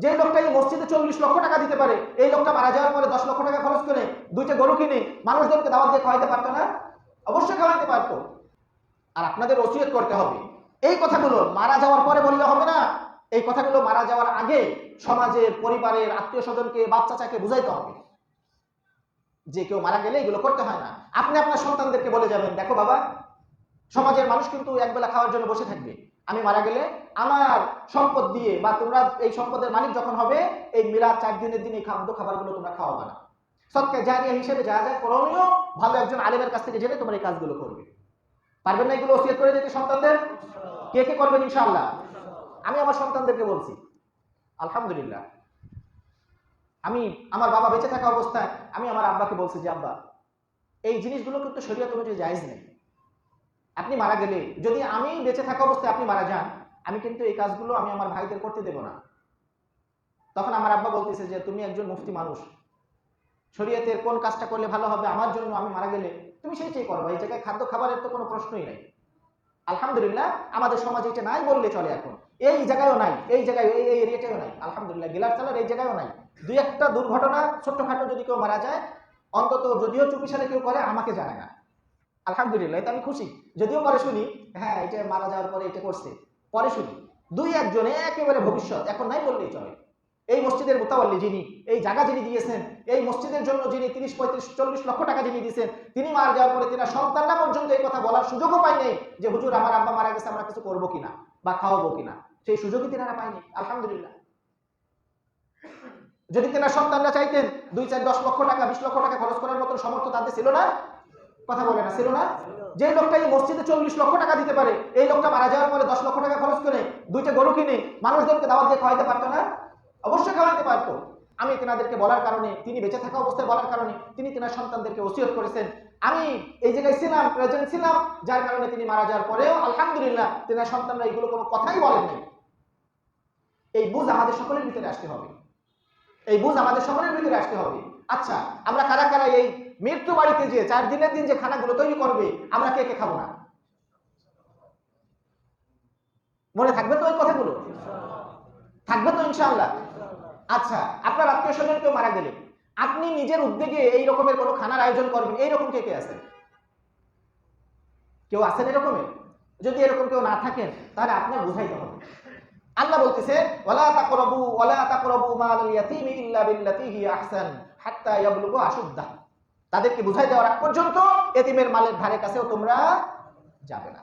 যে লোকটা এই মসজিদে 40 লক্ষ টাকা দিতে পারে, এই লোকটা মারা যাওয়ার পরে 10 লক্ষ টাকা খরচ করে 2টা গরু কিনে মানুষজনকে দাওয়াত দিয়ে খাওয়াইতে পারতো না? অবশ্যই খাওয়াইতে পারতো। আর আপনাদের ওসিয়ত করতে হবে, এই কথাগুলো মারা যাওয়ার পরে বললে হবে না, এই কথাগুলো মারা যাওয়ার আগে সমাজের, পরিবারের, আত্মীয় স্বজনকে, বাপ চাচাকে বুঝাইতে হবে যে কেউ মারা গেলে এগুলো করতে হয় না। আপনি আপনার সন্তানদেরকে বলে যাবেন, দেখো বাবা, সমাজের মানুষ কিন্তু একবেলা খাওয়ার জন্য বসে থাকবে, আমি মারা গেলে আমার সম্পদ দিয়ে, বা তোমরা এই সম্পদের মালিক যখন হবে, এই মিলাদ 4 দিনের দিন এই খাদ্য খাবারগুলো তোমরা খাওয়াবে না। সদকা জারিয়া হিসেবে যা যা করণীয়, ভালো একজন আলেমের কাছ থেকে জেনে তোমরা এই কাজগুলো করবে। পারবেন না এগুলো ওসিয়ত করে দিতে সন্তানদের? কে কে করবেন ইনশাআল্লাহ? আমি আমার সন্তানদেরকে বলছি, আলহামদুলিল্লাহ, আমি আমার বাবা বেঁচে থাকা অবস্থায় আমি আমার আব্বাকে বলছি যে আব্বা, এই জিনিসগুলো কিন্তু শরীয়ত অনুযায়ী জায়েজ নেই। আপনি মারা গেলে, যদি আমি বেঁচে থাকা অবস্থায় আপনি মারা যান, আমি কিন্তু এই কাজগুলো আমি আমার ভাইদের করতে দেব না। তখন আমার আব্বা বলতেছে যে তুমি একজন মুফতি মানুষ, শরীয়তের কোন কাজটা করলে ভালো হবে আমার জন্য, আমি মারা গেলে তুমি সেইটাই করবে, এই জায়গায় খাদ্য খাবারের তো কোনো প্রশ্নই নাই। আলহামদুলিল্লাহ, আমাদের সমাজে এটা নাই বললে চলে। এখন এই জায়গায়ও নাই, এই জায়গায় এই এরিয়াটাও নাই, আলহামদুলিল্লাহ। গিলার চালার এই জায়গায়ও নাই। 2-1টা দুর্ঘটনা ছোট্টখাটো যদি কেউ মারা যায়, অন্তত যদিও চুপিসারে কেউ করে আমাকে জানায় না, আলহামদুলিল্লাহ, এটা আমি খুশি। যদিও পরে শুনি, হ্যাঁ এটা মারা যাওয়ার পরে এটা করছে, পরে শুনি 2-1 জন একেবারে ভবিষ্যৎ, এখন নাই বললেই চলে। এই মসজিদের মুতাওয়াল্লি যিনি, এই জায়গা যিনি দিয়েছেন, এই মসজিদের জন্য যিনি 30, 35, 40 লক্ষ টাকা যিনি দিয়েছেন, তিনি মারা যাওয়ার পরে তিনার সন্তানরা পর্যন্ত এই কথা বলার সুযোগও পায় নাই যে হুজুর আমার আব্বা মারা গেছে, আমরা কিছু করবো কিনা বা খাওয়াবো কিনা, সেই সুযোগই তিনারা পায়নি। আলহামদুলিল্লাহ। যদি তিনার সন্তানরা চাইতেন 2, 4, 10 লক্ষ টাকা, 20 লক্ষ টাকা খরচ করার মতো সামর্থ্য তাদের ছিল না? কথা বলে না, ছিল না? যে লোকটা এই মসজিদে 40 লক্ষ টাকা দিতে পারে, এই লোকটা মারা যাওয়ার পরে 10 লক্ষ টাকা খরচ করে 2টা গরু কিনে মানুষজনকে দাওয়াত দিয়ে খাওয়াইতে পারতো না? অবশ্যই খাওয়াইতে পারতো। আমি তেনাদেরকে বলার কারণে, তিনি বেঁচে থাকা অবস্থায় বলার কারণে, তিনি তেনার সন্তানদেরকে ওসিয়ত করেছেন। আমি এই জায়গায় ছিলাম, প্রেজেন্ট ছিলাম, যার কারণে তিনি মারা যাওয়ার পরেও আলহামদুলিল্লাহ তেনার সন্তানরা এগুলো কোনো কথাই বলেননি। এই বুঝ আমাদের সকলের ভিতরে আসতে হবে, এই বুঝ আমাদের সকলের ভিতরে আসতে হবে। আচ্ছা, আমরা কারা কারা এই মৃত্যু বাড়িতে যে 4 দিনের দিন যে খানাগুলো তৈরি করবে, আমরা কে কে খাবো না? মনে থাকবে তো ওই কথাগুলো? থাকবে তো ইনশাআল্লাহ? আচ্ছা, আপনার আত্মীয় স্বজন কেউ মারা গেলে আপনি নিজের উদ্যোগে এই রকমের কোনো খানার আয়োজন করবেন, এইরকম কে কে আছেন? কেউ আছেন এরকমের? যদি এরকম কেউ না থাকেন, তাহলে আপনার বুঝাইতে হবে। আল্লাহ বলতেছে ওয়ালা তাকরাবু মাল ইয়াতীমি ইল্লা বিল্লাতী হিয়া আহসান হাত্তা ইয়াবলুগা আশুদ্দাহ। তাদেরকে বুঝাই দেওয়ার আগ পর্যন্ত এতিমের মালের ধারে কাছেও তোমরা যাবে না।